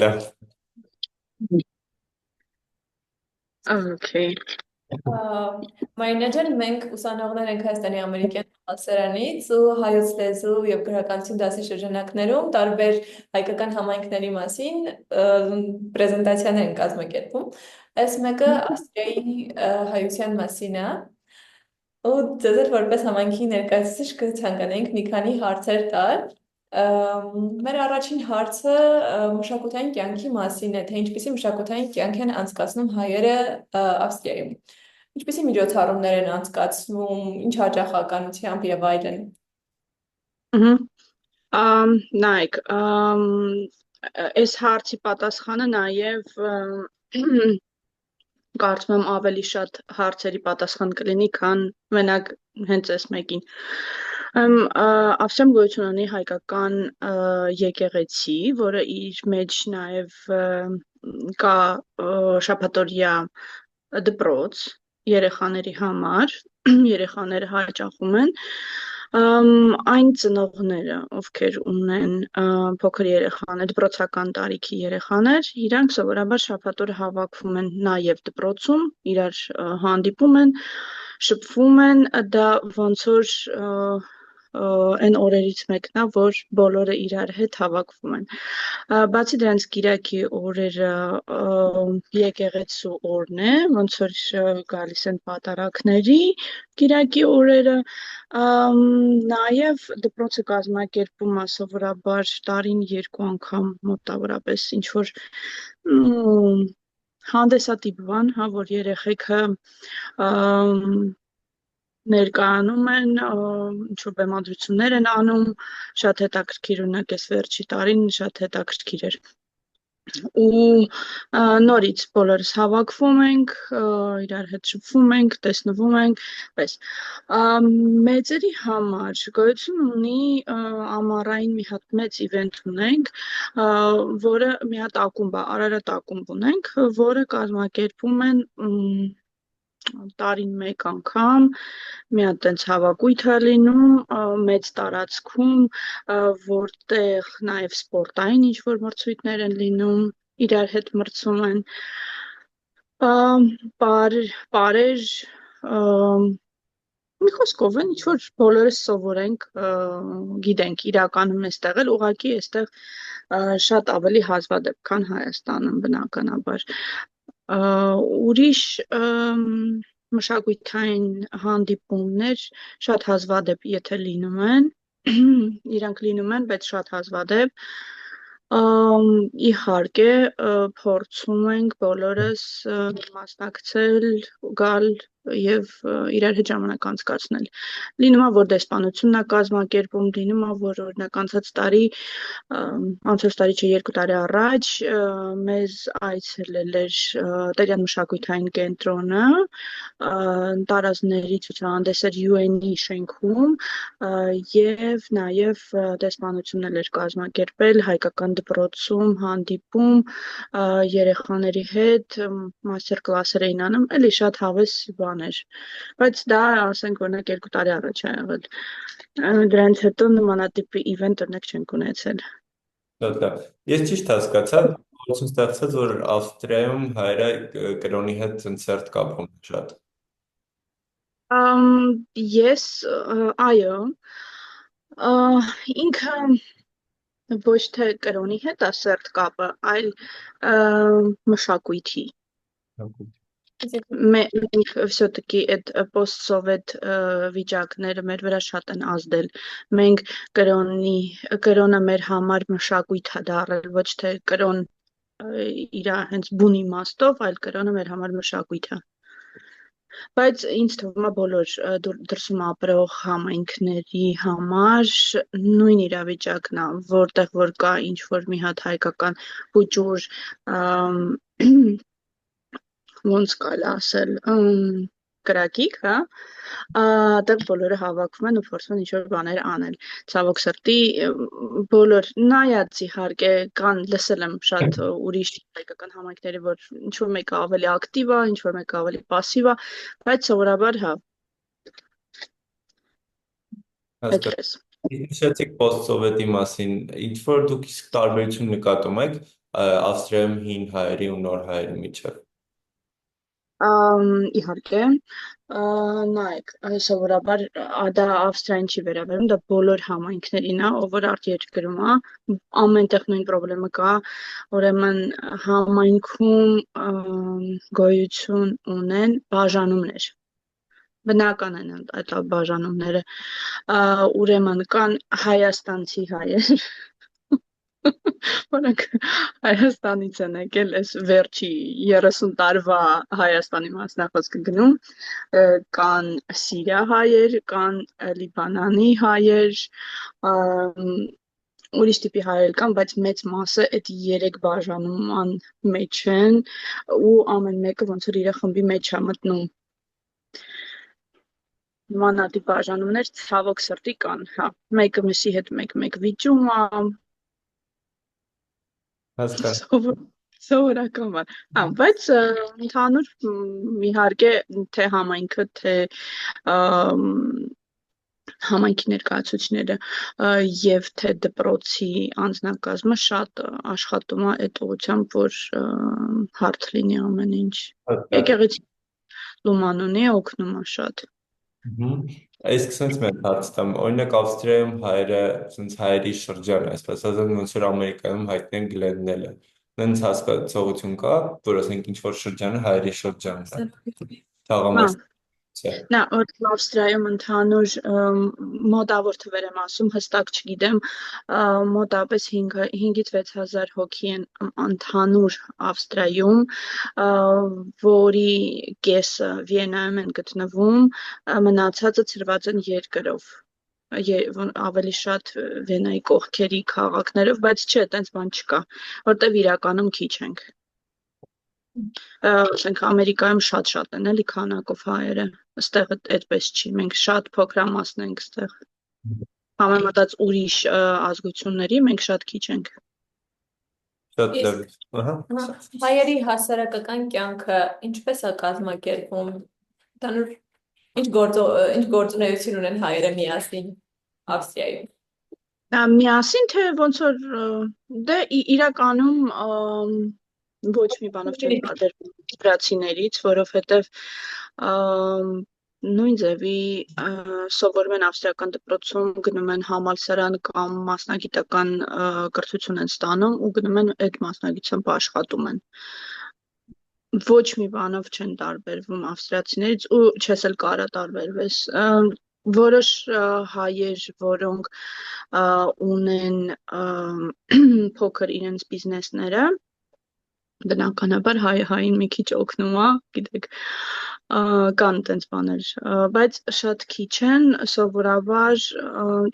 Լավ։ Okay. Մարինա ջան, մենք ուսանողներ ենք Հայաստանի ամերիկյան համալսարանից ու հայոց լեզու եւ գրականություն դասի շրջանակներում տարբեր հայկական համայնքների մասին պրեզենտացիաներ են կազմակերպում։ Այս մեկը Ավստրիայի հայության մասին է։ Ու ձեզ որպես համայնքի ներկայացուցիչ կցանկանայինք մի քանի հարցեր տալ։ Մեր առաջին հարցը մշակութային կյանքի մասին է, թե ինչպիսի մշակութային կյանք են անցկացնում հայերը Ավստրիայում։ Ինչպիսի միջոցառումներ են անցկացվում, ինչ հաճախականությամբ եւ այլն։ Նայեք, այս հարցի պատասխանը նաև կարծում եմ ավելի շատ հարցերի պատասխան կլինի, քան մենակ հենց այս մեկին։ Ավստրիայում գոյություն ունի հայկական եկեղեցի, որը իր մեջ նաև կա շաբաթօրյա դպրոց երեխաների համար, երեխաները հաճախում են, այն ծնողները, ովքեր ունեն փոքր երեխաներ, դպրոցական տարիքի երեխաներ, իրանք սովորաբար շաբաթօրը հավաքվում են նաև դպրոցում, իրար հանդիպում են, շփվում են, դա ոնց որ այն օրերից մեկն է, որ բոլորը իրար հետ հավաքվում են։ Բացի դրանից կիրակի օրերը եկեղեցու օրն է, ոնց որ գալիս են պատարագների կիրակի օրերը, նաև դպրոցը կազմակերպում է սովորաբար տարին 2 անգամ մոտավորապես ինչ որ հանդեսատիպ բան, հա, որ երեխեքը ներկայանում են, ինչ որ բեմադրություններ են անում, շատ հետաքրքիր, օրինակ այս վերջի տարին շատ հետաքրքիր էր։ Ու նորից բոլորս հավաքվում ենք, իրար հետ շփվում ենք, տեսնվում ենք, պես։ Մեծերի համար գոյություն ունի ամառային մի հատ մեծ իվենթ ունենք, որը մի հատ ակումբ է, Արարատ ակումբ ունենք, որը կազմակերպում են տարին 1 անգամ, մի հատ տենց հավաքույթ է լինում, մեծ տարածքում, որտեղ նաև սպորտային ինչ-որ մրցույթներ են լինում, իրար հետ մրցում են, պարեր, մի խոսքով են, ինչ-որ բոլորս սովորենք, գիտենք իրականում էստեղ էլ, ուղղակի էստեղ շատ ավելի հազվադեպ, քան Հայաստանում բնականաբար։ Ուրիշ մշակութային հանդիպումներ շատ հազվադեպ եթե լինում են, իրանք լինում են, բայց շատ հազվադեպ, իհարկե փորձում ենք բոլորս մասնակցել, գալ եւ իրար հետ ժամանակ անցկացնել։ Լինում է, որ դեսպանությունն է կազմակերպում, լինում է, որ օրինակ անցած տարի չէ 2 տարի առաջ մեզ այցելել էր Տերյան մշակութային կենտրոնը, տարազների ցուցահանդես էր UN-ի շենքում եւ նաեւ դեսպանությունն էլ էր կազմակերպել հայկական դպրոցում հանդիպում երեխաների հետ մաստեր կլասեր էին անում, էլի շատ հավես բան էր, բայց դա ասենք օրինակ 2 տարի առաջ է եղել, դրանից հետո նմանատիպ իվենտ օրինակ չենք ունեցել։ Լավ, ես ճիշտ հասկացա, գործում ստացած, որ Ավստրիայում հայերը կրոնի հետ ցնցերտ կապում են շատ։ Ես, այո, ինքը ոչ թե կրոնի հետ է սերտ կապը, այլ մշակույթի։ Մենք все-таки այդ post-sovet վիճակները մեր վրա շատ են ազդել։ Մենք կրոնը մեր համար մշակույթ է դառել, ոչ թե կրոն իր հենց բուն իմաստով, այլ կրոնը մեր համար մշակույթ է։ Բայց ինձ թվում է բոլոր դրսում ապրող համայնքների համար նույն իրավիճակն է, որտեղ որ կա ինչ որ մի հատ հայկական հուճուր, ոնց կարելի ասել, կրակիկ, հա, դեռ բոլորը հավաքվում են ու փորձում են ինչ-որ բաներ անել։ Ցավոք սրտի բոլոր նայած իհարկե կան լսել եմ շատ ուրիշ հայկական համայնքների, որ ինչ-որ մեկը ավելի ակտիվ է, ինչ-որ մեկը ավելի пассив է, բայց սովորաբար հա։ Հասկացա։ Նշեցիք post-sovet-ի մասին, ինչ որ դուք իսկ տարբերություն նկատում եք, Ավստրիայում հին հայերի ու նոր հայերի միջև։ Իհարկե, նայեք, սովորաբար դա Ավստրիային չի վերաբերում, դա բոլոր համայնքներին է, ով որ արտերկրում է, ամենտեղ նույն խնդրեմը կա, ուրեմն համայնքում գոյություն ունեն բաժանումներ։ Բնական են այդ բաժանումները, ուրեմն կան հայաստանցի հայեր, որոնք Հայաստանից են եկել, այս վերջի 30 տարվա Հայաստանի մասնախոսքը գնում, կան Սիրիա հայեր, կան Լիբանանի հայեր, ուրիշ տիպի հայեր կան, բայց մեծ մասը այդ 3 բաժանման մեջ են ու ամեն մեկը ոնց որ իր խմբի մեջ է մտնում։ Նմանատիպ բաժանումներ ցավոք սրտի կան, հա, մեկը մյուսի հետ մեկ վիճում է, Սովորական բան, հա, բայց ընդհանուր իհարկե թե համայնքը, թե համայնքի ներկայացուցիչները եւ թե դպրոցի անձնակազմը շատ աշխատում է այդ ուղղությամբ, որ հարթ լինի ամեն ինչ։ Եկեղեցի լուման ունի, օգնում է շատ։ Իսկ sense մենք հարց տամ, օրինակ Ավստրիայում հայերը, sense հայերի շրջան, այսպես ասած, ոնց որ Ամերիկայում հայտնի են գլենդնելը։ Նենց հասկացողություն կա, որ ասենք ինչ որ շրջանը հայերի շրջանն է։ Թաղամաս Նա Ավստրիայում ընդհանուր մոտավոր թվեր եմ ասում, հստակ չգիտեմ, մոտապես 5-ից 6,000 հոգի են ընդհանուր Ավստրիայում, որի կեսը Վիեննայում են գտնվում, մնացածը ցրված են երկրով, ավելի շատ Վիեննայի կողքերի քաղաքներով, բայց չէ, տենց բան չկա, որտեվ իրականում քիչ ենք։ Ասենք Ամերիկայում շատ են էլի քանակով հայերը, այստեղ այդպես չի, մենք շատ փոքրամասն ենք այստեղ, համեմատած ուրիշ ազգությունների մենք շատ քիչ ենք։ Շատ լավ, Հայերի հասարակական կյանքը ինչպես է կազմակերպվում, ընդհանուր ինչ գործունեություն ունեն հայերը միասին Ավստրիայում։ Միասին թե ոնց որ դե իրականում ոչ մի բանով չեն տարբերվում վրացիներից, որովհետև նույն ձևի սովորում են ավստրիական դպրոցում, գնում են համալսարան կամ մասնագիտական կրթություն են ստանում ու գնում են այդ մասնագիտությամբ աշխատում են։ Ոչ մի բանով չեն տարբերվում ավստրիացիներից ու չես էլ կարա տարբերվես։ Որոշ հայեր, որոնք ունեն փոքր իրենց բիզնեսները, բնականաբար հային մի քիչ օգնում է, գիտեք, կան տենց բաներ, բայց շատ քիչ են, սովորաբար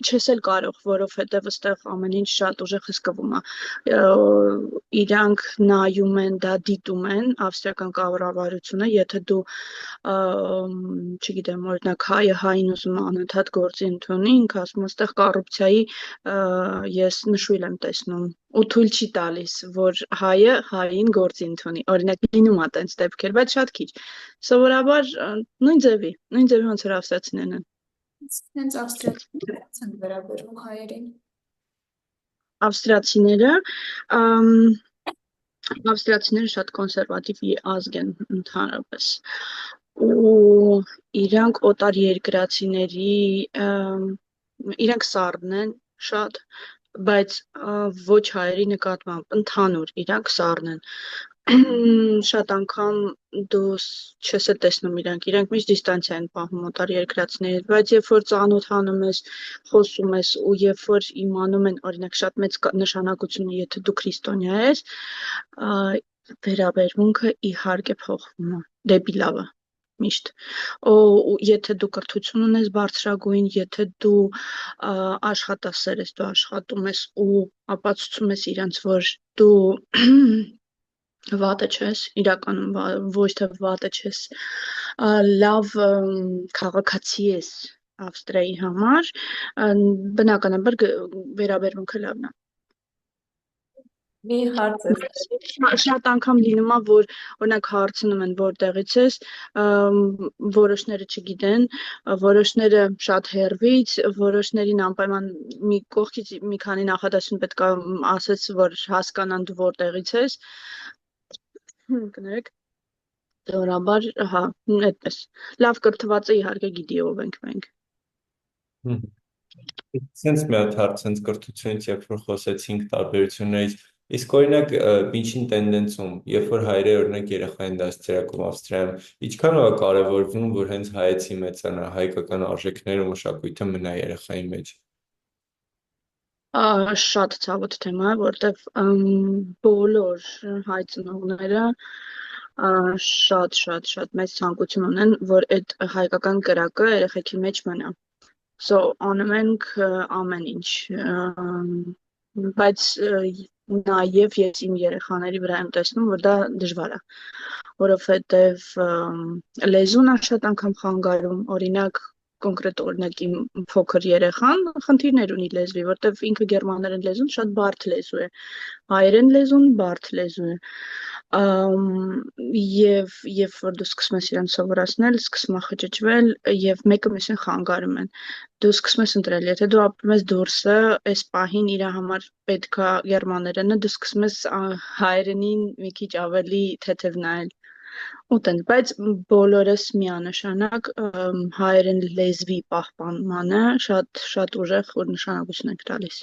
չես էլ կարող, որովհետև այստեղ ամեն ինչ շատ ուժեղ հսկվում է, իրանք նայում են, դա դիտում են, ավստրիական կառավարությունը, եթե դու, չգիտեմ, օրինակ հայը հային ուզում է անընդհատ գործի ընդունի, ինքը ասում է, այստեղ կոռուպցիայի ես նշույլ եմ տեսնում ու թույլ չի տալիս, որ հայը հային գործի ընդունի, օրինակ լինում է տենց դեպքեր, բայց շատ քիչ, սովորաբար նույն ձևի ոնց որ ավստրիացիներն են։ Հենց ավստրիացիները են վերաբերվում հայերին։ Ավստրիացիները շատ կոնսերվատիվ ազգ են ընդհանրապես ու իրանք օտար երկրացիների իրանք սառն են շատ, բայց ոչ հայերի նկատմամբ ընդհանուր իրանք սառն են։ Շատ անգամ դու չես էլ տեսնում իրանք միշտ դիստանցիա են պահում օտար երկրացիներից, բայց երբ որ ծանոթանում ես, խոսում ես ու երբ որ իմանում են, օրինակ շատ մեծ նշանակություն է, եթե դու քրիստոնյա ես, վերաբերմունքը իհարկե փոխվում է դեպի լավը միշտ, եթե դու կրթություն ունես բարձրագույն, եթե դու աշխատասեր ես, դու աշխատում ես ու ապացուցում ես իրանց, որ դու վատը չես, իրականում ոչ թե վատը չես, լավ քաղաքացի ես Ավստրիայի համար, բնականաբար վերաբերմունքը լավն է։ Մի հարց է։ Շատ անգամ լինում է, որ օրինակ հարցնում են որտեղից ես, որոշները չգիտեն, որոշները շատ հեռվից, որոշներին անպայման մի կողքից մի քանի նախադասություն պետք է ասես, որ հասկանան դու որտեղից ես։ Կներեք, դորաբար, հա, այդպես։ Լավ կրթվածը իհարկե գիտի ով ենք մենք։ Սենց մի հատ հարց հենց կրթությունից, երբ որ խոսեցինք տարբերություններից, իսկ օրինակ միջին տենդենսում, երբ որ հայերը օրինակ երեխային դաստիարակում Ավստրիայում, ինչքանով է կարևորվում, որ հենց հայեցի մեծանա, հայկական արժեքները ու մշակույթը մնա երեխայի մեջ։ Շատ ցավոտ թեմա է, որտեվ բոլոր հայ ծնողները շատ մեծ ցանկություն ունեն, որ այդ հայկական կրակը երեխեքի մեջ մնա։ So անում ենք ամեն ինչ, բայց նաև ես իմ երեխաների վրա եմ տեսնում, որ դա դժվար է, որովհետև լեզուն է շատ անգամ խանգարում, օրինակ կոնկրետ օրինակ իմ փոքր երեխան խնդիրներ ունի լեզվի, որտեվ ինքը գերմաներեն լեզուն շատ բարդ լեզու է, հայերեն լեզուն բարդ լեզու է, եւ երբ որ դու սկսում ես իրեն սովորացնել, սկսում է խճճվել եւ մեկը մյուսին խանգարում են։ Դու սկսում ես ընտրել, եթե դու ապրում ես դուրսը, այս պահին իր համար պետքա գերմաներենը, դու սկսում ես հայերենին մի քիչ ավելի թեթև նայել։ Ուտեն, բայց բոլորս միանշանակ հայերեն լեզվի պահպանմանը շատ ուժեղ նշանակություն ենք տալիս։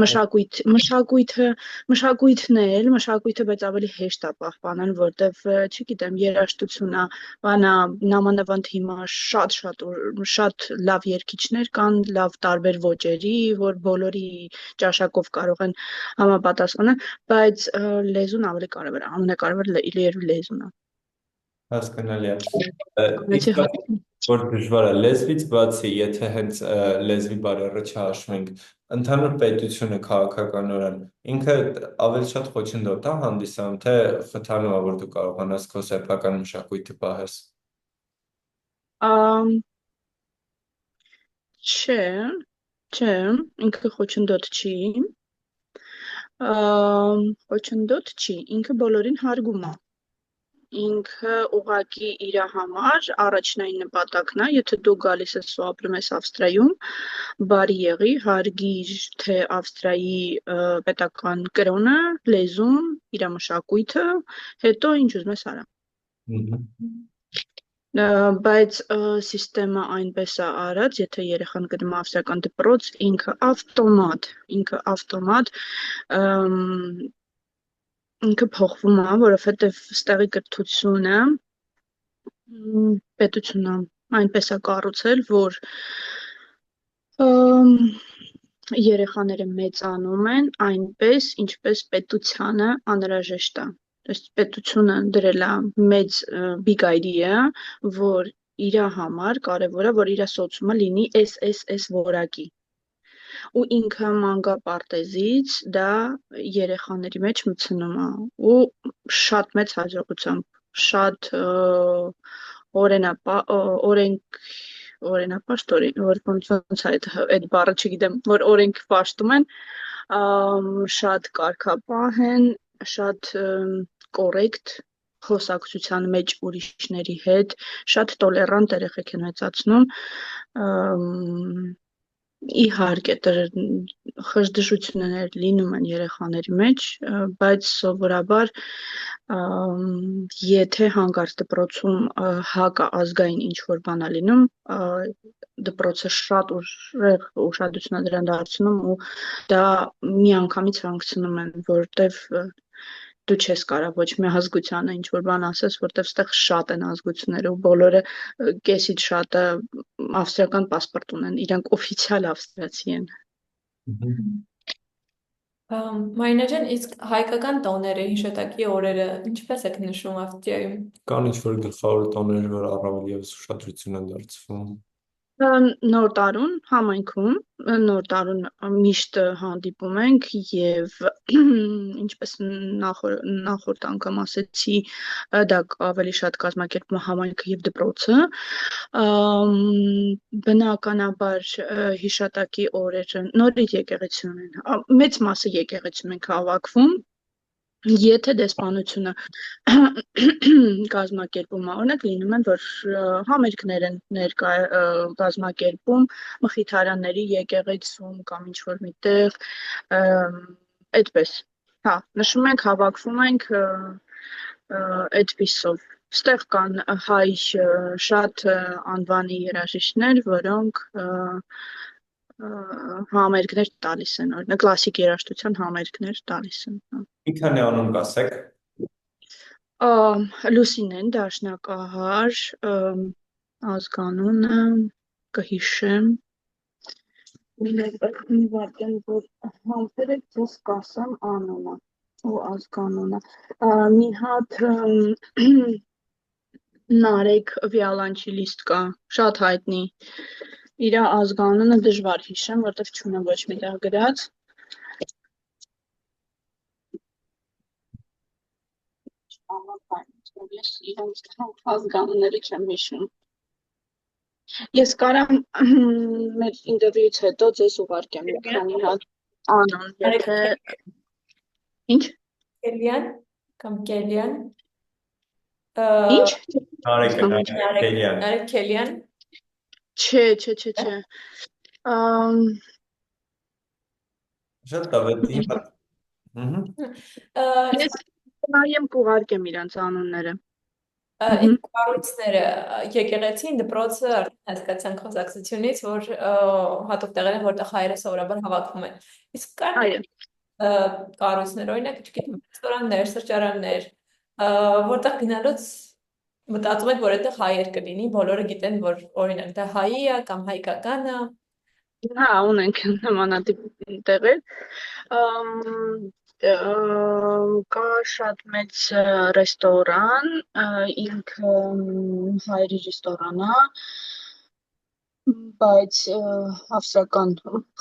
Մշակույթն էլ, բայց ավելի հեշտ է պահպանել, որտեվ չգիտեմ, երաժշտությունն է, բանա, նամանավանդ հիմա շատ լավ երգիչներ կան, լավ տարբեր ոճերի, որ բոլորի ճաշակով կարող են համապատասխանել, բայց լեզուն ավելի կարևոր է, ամենակարևորը լեզուն է։ Հասկանալի է։ Որ դժվար է լեզվից բացի, եթե հենց լեզվի բարերը չհաշվենք, ընդհանուր պետությունը քաղաքականորեն ինքը ավելի շատ խոչընդոտ է հանդիսանում, թե խթանում է, որ դու կարողանաս քո սեփական մշակույթը պահես։ Չէ, ինքը խոչընդոտ չի, ինքը բոլորին հարգում է։ Ինքը ուղղակի իր համար առաջնային նպատակն է, եթե դու գալիս ես ու ապրում ես Ավստրիայում, բարի եղի, հարգիր թե Ավստրիայի պետական կրոնը, լեզուն, իր մշակույթը, հետո ինչ ուզում ես արա։ Բայց սիստեմը այնպես է արած, եթե երեխան գնում է ավստրիական դպրոց, ինքը ավտոմատ ինքը փոխվում է, որովհետև ստեղի կրթությունը պետությունը այնպես է կառուցել, որ երեխաները մեծանում են այնպես, ինչպես պետությանը անհրաժեշտ է։ Պետությունը դրել է մեծ big idea, որ իր համար կարևոր է, որ իր սոցիումը լինի այս որակի։ Ու ինքը մանկապարտեզից դա երեխաների մեջ մտցնում է ու շատ մեծ հաջողությամբ, շատ օրենապաշտ, որ ոնց է այդ բառը չգիտեմ, որ օրենք պաշտում են, շատ կարգապահ են, շատ կորեկտ խոսակցության մեջ ուրիշների հետ, շատ տոլերանտ երեխեք են մեծացնում, իհարկե խժդժություններ լինում են երեխաների մեջ, բայց սովորաբար եթե հանկարծ դպրոցում հակազգային ինչ-որ բան է լինում, դպրոցը շատ ուժեղ ուշադրություն է դրան դարձնում ու դա միանգամից հանգցնում են, որտեվ դու չես կարող ոչ մի ազգությանը ինչ-որ բան ասես, որտեվ ստեղ շատ են ազգությունները ու բոլորը կեսից շատը ավստրիական պասպորտ ունեն, իրանք օֆիցիալ ավստրիացի են։ Մարինա ջան, իսկ հայկական տոները, հիշատակի օրերը ինչպես եք նշում Ավստրիայում։ Կան ինչ-որ գլխավոր տոներ, որ առավել ևս ուշադրություն են դարձվում։ Նոր տարուն համայնքում նոր տարուն միշտ հանդիպում ենք եւ ինչպես նախորդ անգամ ասեցի, դա ավելի շատ կազմակերպում է համայնքը եւ դպրոցը։ Բնականաբար հիշատակի օրերը նորից եկեղեցիում են, մեծ մասը եկեղեցիում ենք հավաքվում։ Եթե դեսպանությունը կազմակերպում է, օրինակ լինում են, որ համերգներ են կազմակերպում մխիթարանների եկեղեցում կամ ինչ-որ միտեղ, այդպես, հա, նշում ենք, հավաքվում ենք այդպիսով։ Ստեղ կան հայ շատ անվանի երաժիշտներ, որոնք համերգներ տալիս են, օրինակ կլասիկ երաժշտության համերգներ տալիս են։ Մի քանի անուն կասեք։ Լուսինեն, դաշնակահար, ազգանունը կհիշեմ։ Մի վարդան, որ համբերեք ձեզ կասեմ անունը ու ազգանունը։ Մի հատ Նարեկ Վիալանչիլիստ կա, շատ հայտնի։ Իր ազգանունը դժվար հիշեմ, որտեղ չունեմ ոչ մի տեղ գրած։ Ես իրենց ազգանունները չեմ հիշում։ Ես կարամ մեր ինտերվյուից հետո ձեզ ուղարկեմ մի քանի հատ անուն, եթե ինչ? Կելյան կամ Կելյան։ Ինչ? Քելյան։ Նարեկ Քելյան։ Չէ։ Շատ տավետ։ Ես նայեմ կուղարկեմ իրանց անունները։ Իսկ կառույցները եկեղեցին, դպրոցը արդեն հասկացանք խոսակցությունից, որ հատուկ տեղեր են, որտեղ հայերը սովորաբար հավաքվում են։ Իսկ կան կառույցներ, օրինակ, չգիտեմ, ռեստորաններ, սրճարաններ, որտեղ գնալուց մտածում եք, որ այդտեղ հայեր կլինի, բոլորը գիտեն, որ օրինակ դա հայի է կամ հայկական է։ Հա, ունենք նմանատիպ տեղեր։ Կա շատ մեծ ռեստորան, ինքը հայերի ռեստորան է, բայց հավսական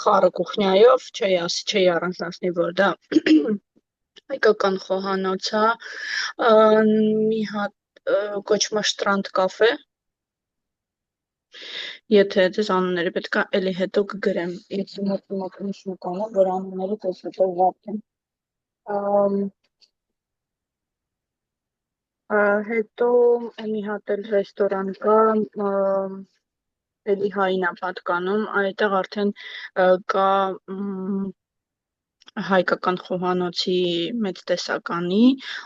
խառը կուխնյայով չի առանձնացնի, որ դա հայկական խոհանոց է, մի հատ կոչվում է Շտրանդ կաֆե։ Եթե ձեզ անունները պետք է էլի հետո կգրեմ, եթե նշում կանեմ, որ անունները ձեզ հետո ուղարկեմ։ Հետո մի հատ էլ ռեստորան կա, էլի հային է պատկանում, այդտեղ արդեն կա հայկական խոհանոցի մեծ տեսականի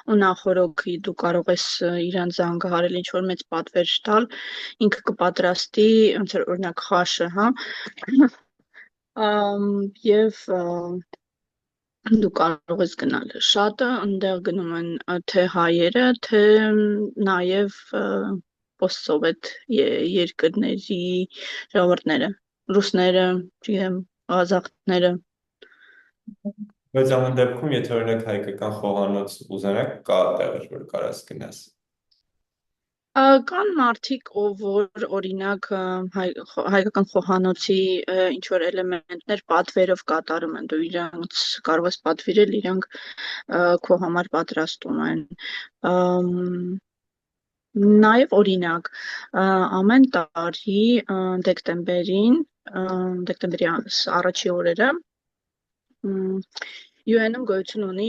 ու նախորոքի դու կարող ես իրան զանգահարել ինչ-որ մեծ պատվեր տալ, ինքը կպատրաստի, ոնց որ օրինակ խաշը, հա, եւ դու կարող ես գնալ շատը, ընդեղ գնում են թե հայերը, թե նաեւ постсовет երկրների ժողովուրդները, ռուսները, չգիտեմ, ղազախները։ Բայց ամեն դեպքում, եթե օրինակ հայկական խոհանոց ուզենակ, կա տեղեր, որ կարաս գնաս։ Կան մարդիկ, որ օրինակ հայկական խոհանոցի ինչ որ էլեմենտներ պատվերով կատարում են, դու իրանց կարող ես պատվիրել, իրանք քո համար պատրաստում են։ Նաև օրինակ ամեն տարի դեկտեմբերի առաջի օրերը UN-ում գոյություն ունի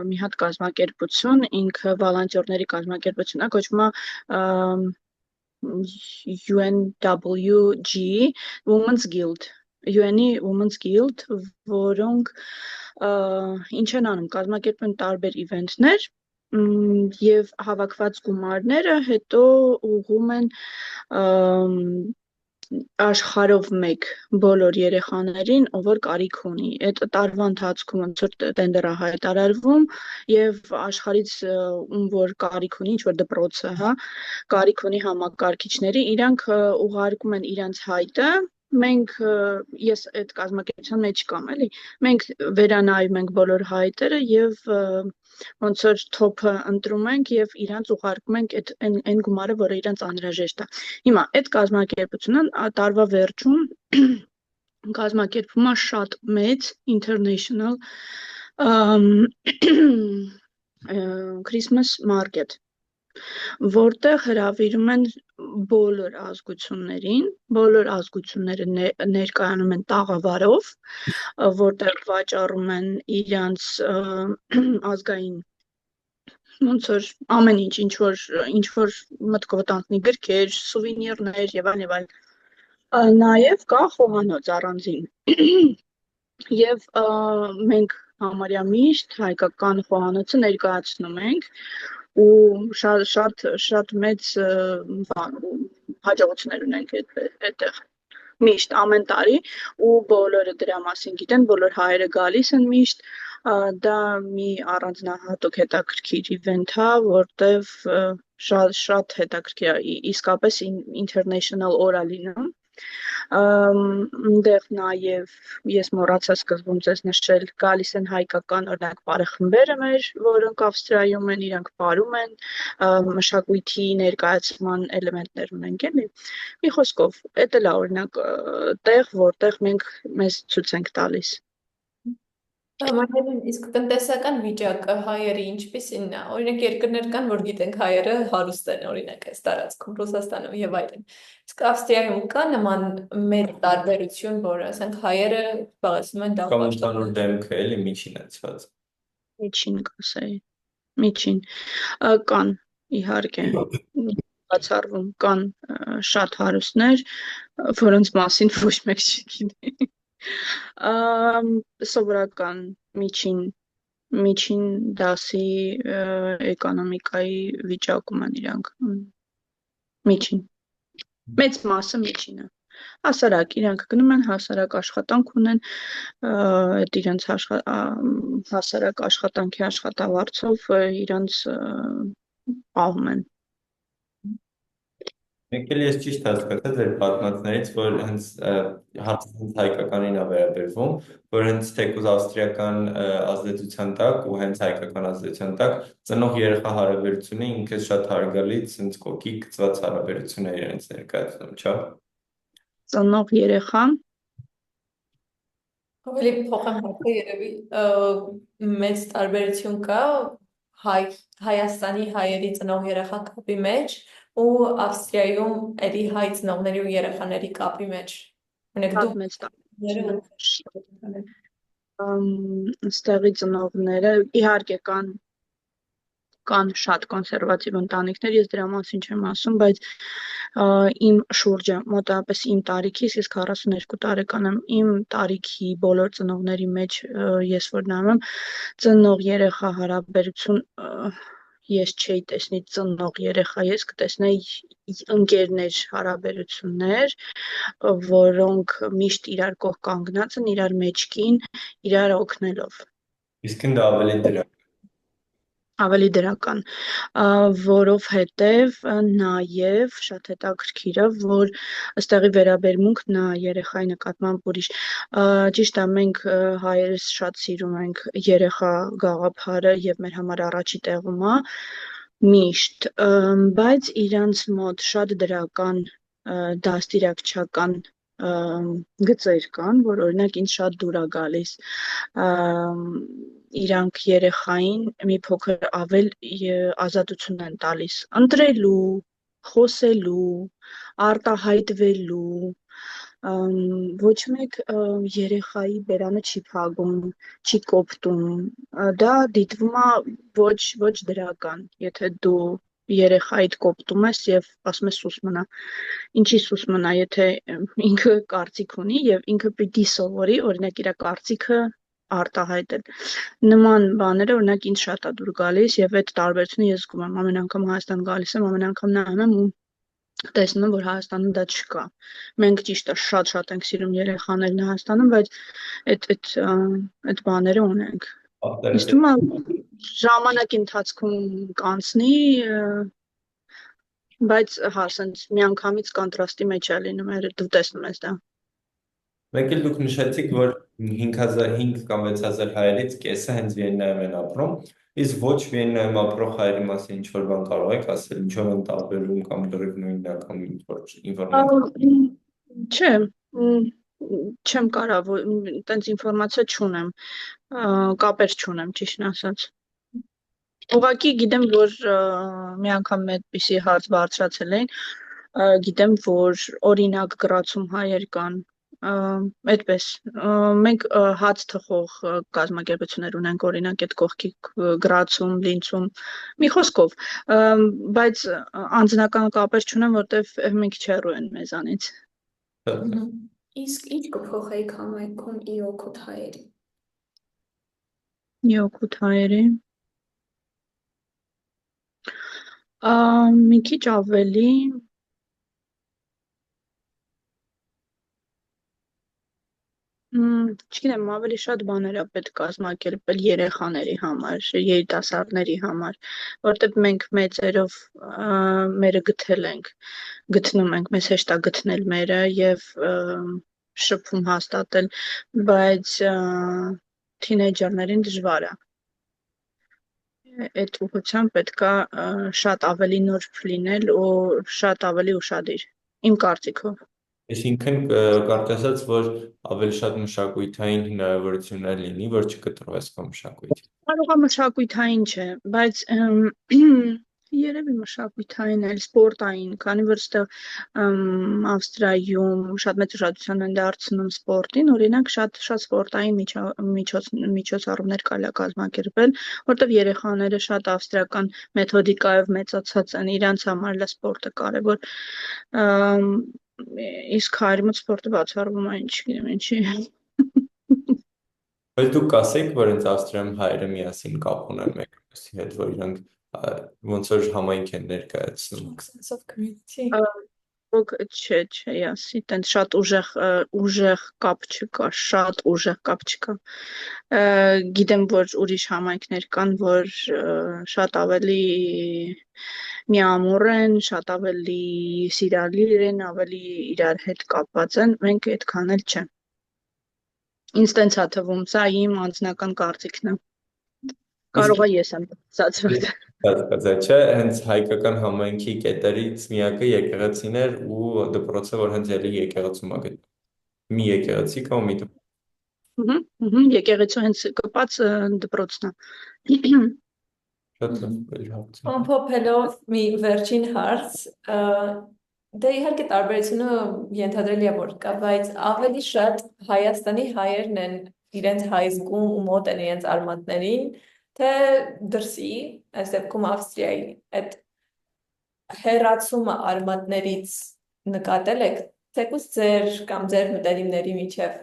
մի հատ կազմակերպություն, ինքը վոլոնտյորների կազմակերպություն է, կոչվում է UNWG, Women's Guild, UN-ի Women's Guild, որոնք ինչ են անում, կազմակերպում են տարբեր իվենթներ եւ հավաքված գումարները հետո ուղղում են աշխարհով մեկ բոլոր երեխաներին, ով որ կարիք ունի։ Այդ տարվա ընթացքում ոնց որ տենդեր է հայտարարվում եւ աշխարհից ում որ կարիք ունի, ինչ որ դպրոցը, հա, կարիք ունի համակարգիչների, իրանք ուղարկում են իրանց հայտը մենք ես այդ կազմակերպության մեջ կամ էլի մենք վերանայում ենք բոլոր հայտերը եւ ոնց որ թոփը ընտրում ենք եւ իրանց ուղարկում ենք այն գումարը, որը իրանց անհրաժեշտ է։ Հիմա այդ կազմակերպությունը տարվա վերջում կազմակերպվում է շատ մեծ international Christmas market, որտեղ հրավիրում են բոլոր ազգություններին, բոլոր ազգությունները ներկայանում են տաղավարով, որտեղ վաճառում են իրանց ազգային ոնց որ ամեն ինչ որ մտքով տանտնի գրքեր, սուվենիրներ եւ այլն։ Նաեւ կա խոհանոց առանձին եւ մենք համարյա միշտ հայկական խոհանոցը ներկայացնում ենք ու շատ մեծ հաջողություններ ունենք այդտեղ միշտ ամեն տարի ու բոլորը դրա մասին գիտեն, բոլոր հայերը գալիս են միշտ դա մի առանձնահատուկ հետաքրքիր իվենթ է, որտեվ շատ հետաքրքիր է, իսկապես international օր է լինում այնտեղ նաև ես մոռացա սկզբում ձեզ նշել գալիս են հայկական օրինակ բարեխմբերը մեր, որոնք Ավստրիայում են, իրանք բարում են մշակույթի ներկայացման էլեմենտներ ունենք էլի։ Մի խոսքով, դա էլ է օրինակ տեղ, որտեղ մենք մեզ ցույց ենք տալիս։ Մարիամ, իսկ տնտեսական վիճակը հայերի ինչպիսին է։ Օրինակ երկրներ կան, որ գիտենք հայերը հարուստ են, օրինակ այս տարածքում, Ռուսաստանում եւ այլն։ Իսկ Ավստրիայում կա նման մեծ տարբերություն, որ ասենք հայերը զբաղեցնում են Կամ ընդհանուր դեմքը էլի միջին անցած։ Միջին կասեի։ Միջին կան իհարկե բացառվում կան շատ հարուստներ, որոնց մասին ոչ մեկ չգիտի։ Սովորական միջին դասի էկոնոմիկայի վիճակում են իրանք միջին մեծ մասը միջինը հասարակ իրանք գնում են հասարակ աշխատանք ունեն այդ իրանց հասարակ աշխատանքի աշխատավարձով իրանց պահում են Եկել ես ճիշտ հասկացա ձեր պատմածներից, որ հենց հարցը հայկականին է վերաբերվում, որ հենց թեկուզ ավստրիական ազդեցության տակ ու հենց հայկական ազդեցության տակ ծնող երեխա հարաբերությունը ինքը շատ հարգալից, հենց կոկի գծված հարաբերություն է իրենց ներկայացնում, չէ՞։ Ծնող երեխա Ավելի փոխեմ հարցը երևի մեծ տարբերություն կա Հայաստանի հայերի ծնող երեխա կապի մեջ ու Ավստրիայում էլի հայ ծնողների ու երեխաների կապի մեջ։ Ունեք դու մեծ ստեղի ծնողները իհարկե կան շատ կոնսերվատիվ ընտանիքներ, ես դրա մասին չեմ ասում, բայց իմ շուրջը մոտավորապես իմ տարիքից, ես 42 տարեկան եմ, իմ տարիքի բոլոր ծնողների մեջ ես որ նայում եմ, ծնող երեխա հարաբերություն ես չէի տեսնի ծնող երեխա, ես կտեսնեի ընկերներ հարաբերություններ, որոնք միշտ իրար կողք կանգնած են, իրար մեջքին, իրար օգնելով։ Իսկ դա ավելի դրական, որովհետև նաև շատ հետաքրքիր է, որ ըստեղի վերաբերմունքն է երեխայի նկատմամբ ուրիշ։ Ճիշտ է, մենք հայերս շատ սիրում ենք երեխա գաղափարը եւ մեր համար առաջի տեղում է միշտ, բայց իրանց մոտ շատ դրական դաստիարակչական գծեր կան, որ օրինակ ինձ շատ դուր է գալիս իրանք երեխային մի փոքր ավել ազատություն են տալիս ընտրելու, խոսելու, արտահայտվելու ոչ մեկ երեխայի բերանը չի փակում, չի կոպտում, դա դիտվում է ոչ դրական, եթե դու երեխայիդ կոպտում ես եւ ասում ես սուս մնա, ինչի սուս մնա, եթե ինքը կարծիք ունի եւ ինքը պիտի սովորի, օրինակ իր կարծիքը արտահայտել։ Նման բաները օրինակ ինձ շատ է դուր գալիս եւ այդ տարբերությունը ես զգում եմ ամեն անգամ Հայաստան գալիս եմ, ամեն անգամ նայում եմ ու տեսնում եմ, որ Հայաստանում դա չկա։ Մենք ճիշտ է շատ ենք սիրում երեխաներն Հայաստանում, բայց այդ բաները ունենք։ Իսկ թվում է ժամանակի ընթացքում կանցնի, բայց հա, ասենց միանգամից կոնտրաստի մեջ է լինում, դու տեսնում ես դա։ Մեկ էլ դուք նշեցիք, որ 5 կամ 6,000 հայերից կեսը հենց Վիեննայում են ապրում, իսկ ոչ Վիեննայում ապրող հայերի մասին ինչ-որ բան կարող եք ասել, ինչով են տարբերվում կամ լրիվ նույնն է կամ ինչ-որ ինֆորմացիա։ Չէ, չեմ կարող, տենց ինֆորմացիա չունեմ, կապեր չունեմ, ճիշտն ասած։ Ուղղակի գիտեմ, որ մի անգամ այդպիսի հարց բարձրացել էին, գիտեմ, որ օրինակ գրացում հայեր կան, այդպես, մենք հաց թխող կազմակերպություններ ունենք, օրինակ այդ կողքի գրացում, լինցում, մի խոսքով, բայց անձնական կապեր չունեմ, որտեվ մի քիչ հեռու են մեզանից։ Իսկ ինչ կփոխեիք համայնքում ի օգուտ հայերի։ Ի օգուտ հայերի։ Մի քիչ ավելի չգիտեմ, ավելի շատ բաներ է պետք կազմակերպել երեխաների համար, երիտասարդների համար, որտեղ մենք մեծերով մերը գտել ենք, գտնում ենք, մեզ հեշտ է գտնել մերը եւ շփում հաստատել, բայց թինեյջերներին դժվար է։ Այդ ուղղությամբ պետքա շատ ավելի նուրբ լինել ու շատ ավելի ուշադիր, իմ կարծիքով։ Այսինքն կարճ ասած, որ ավելի շատ մշակութային հնարավորություններ լինի, որ չկտրվես քո մշակույթի։ Կարող է մշակութային չէ, բայց երևի մշակութային էլ սպորտային, քանի որ այստեղ Ավստրիայում շատ մեծ ուշադրություն են դարձնում սպորտին, օրինակ շատ սպորտային միջոցառումներ կարելի է կազմակերպել, որտեղ երեխաները շատ ավստրիական մեթոդիկայով մեծացած են, իրանց համար լա սպորտը կարևոր, իսկ հայերի մոտ սպորտը բացառվում է, չգիտեմ ինչի։ Բայց դուք կասեք, որ հենց Ավստրիայում հայերը միասին կապ ունեն մեկի հետ, որ իրանք ոնց որ համայնք են ներկայացնում։ Sense of community։ Չէ, ասի, տենց շատ ուժեղ կապ չկա, շատ ուժեղ կապ չկա։ Գիտեմ, որ ուրիշ համայնքներ կան, որ շատ ավելի միամուռ են, շատ ավելի սիրալիր են, ավելի իրար հետ կապված են, մենք այդքան էլ չէ։ Ինձ տենց է թվում, սա իմ անձնական կարծիքն է։ Կարող է ես եմ ստացված։ Հասկացա, չէ, հենց հայկական համայնքի կետերից միակը եկեղեցին էր ու դպրոցը, որ հենց էլի եկեղեցում է գտնվում։ Մի եկեղեցի կա ու մի դպրոց։ Եկեղեցու հենց կպած դպրոցն է։ Շատ լավ հարց։ Ամփոփելով մի վերջին հարց, դե իհարկե տարբերությունը ենթադրելի է որ կա, բայց ավելի շատ Հայաստանի հայերն են իրենց հայ զգում ու մոտ են իրենց արմատներին, թե դրսի, այս դեպքում Ավստրիայի, այդ հեռացումը արմատներից նկատել եք, թեկուզ ձեր կամ ձեր մտերիմների միջև։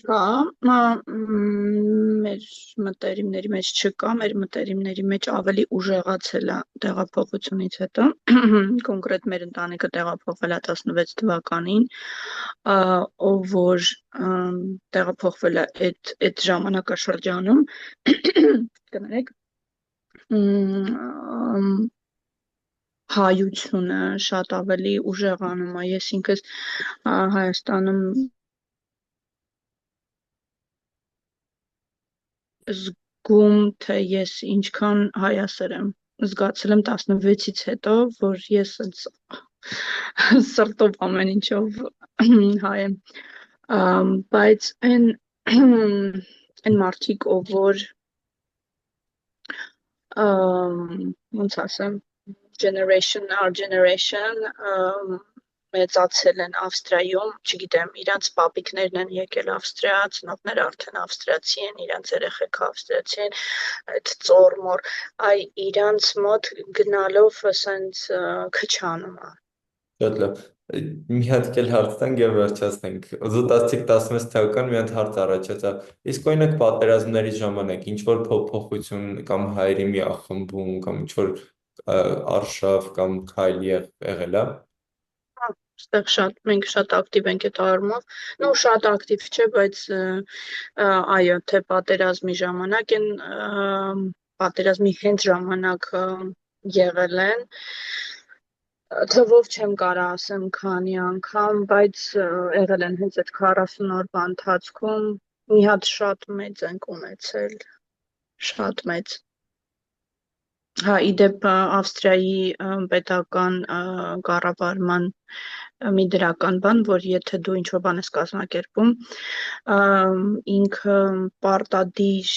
Կա, մեր մտերիմների մեջ չկա, մեր մտերիմների մեջ ավելի ուժեղացել է տեղափոխությունից հետո, կոնկրետ մեր ընտանիքը տեղափոխվել է 16 թվականին, ով որ տեղափոխվել է այդ ժամանակաշրջանում, կներեք, հայությունը շատ ավելի ուժեղանում է, ես ինքս Հայաստանում զգում, թե ես ինչքան հայասեր եմ, զգացել եմ 16-ից հետո, որ ես սրտով ամեն ինչով հայ եմ, բայց այն մարդիկ, ով որ ոնց ասեմ, our generation մեծացել են Ավստրիայում, չգիտեմ, իրանց պապիկներն են եկել Ավստրիա, ծնողները արդեն ավստրիացի են, իրանց երեխեքը ավստրիացի են, այդ ծոր-մոր, իրանց մոտ գնալով ասենց քչանում է։ Շատ լավ։ Մի հատ էլ հարց տանք եւ վերջացնենք։ Ուզում 16 թվական մի հատ հարց առաջացա։ Իսկ օրինակ պատերազմների ժամանակ ինչ որ փոփոխություն կամ հայերի մի ախմբում կամ ինչ որ արշավ կամ քայլ եղել է։ Այստեղ մենք շատ ակտիվ ենք այդ առումով, նո շատ ակտիվ չէ, բայց այո, թե պատերազմի ժամանակ են, պատերազմի հենց ժամանակ եղել են, Թվով չեմ կարա ասեմ քանի անգամ, բայց եղել են հենց այդ 40 օրվա ընթացքում մի հատ շատ մեծ ենք ունեցել, շատ մեծ։ Հա, իդեպ Ավստրիայի պետական կառավարման մի դրական բան, որ եթե դու ինչ-որ բան ես կազմակերպում, ինքը պարտադիր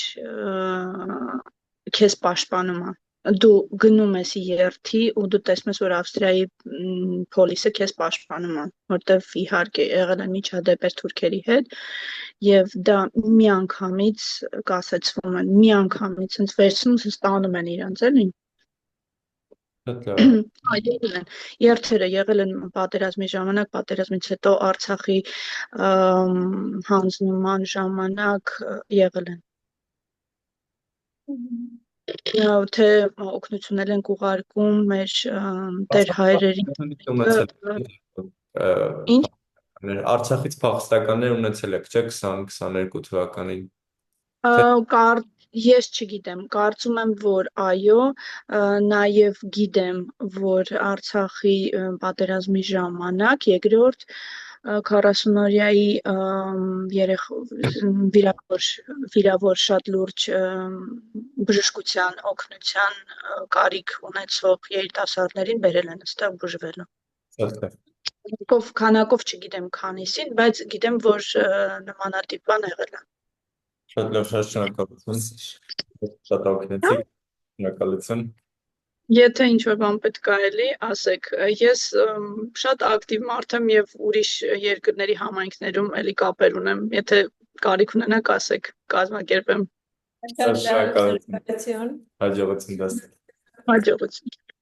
քեզ պաշտպանում է։ Դու գնում ես երթի ու դու տեսնում ես, որ Ավստրիայի փոլիսը քեզ պաշտպանում է, որտեվ իհարկե եղել են միջադեպեր թուրքերի հետ եւ դա միանգամից կասեցվում են, միանգամից հենց վերցնում են ստանում են իրանց էլի։ Շատ լավ։ Այդ եղել են երթերը եղել են պատերազմի ժամանակ, պատերազմից հետո Արցախի հանձնման ժամանակ եղել են։ Թե օգնություններ ենք ուղարկում մեր տեր հայրերին։ Ինչ? Արցախից փախստականներ ունեցել եք, չէ՞, 2022 թվականին։ Ես չգիտեմ, կարծում եմ, որ այո, նաև գիտեմ, որ Արցախի պատերազմի ժամանակ երկրորդ 40-օրյայի վիրավոր շատ լուրջ բժշկության օգնության կարիք ունեցող երիտասարդներին բերել են այստեղ բուժվելու։ Շատ լավ։ Քանակով չգիտեմ քանիսին, բայց գիտեմ, որ նմանատիպ բան եղել է։ Շատ լավ, շատ շնորհակալություն։ Շատ օգնեցիք։ Շնորհակալություն։ Եթե ինչ-որ բան պետք է էլի, ասեք, ես շատ ակտիվ մարդ եմ եւ ուրիշ երկրների համայնքներում էլի կապեր ունեմ, եթե կարիք ունենաք, ասեք, կազմակերպեմ։ Շնորհակալություն։ Հաջողություն դասել։ Հաջողություն։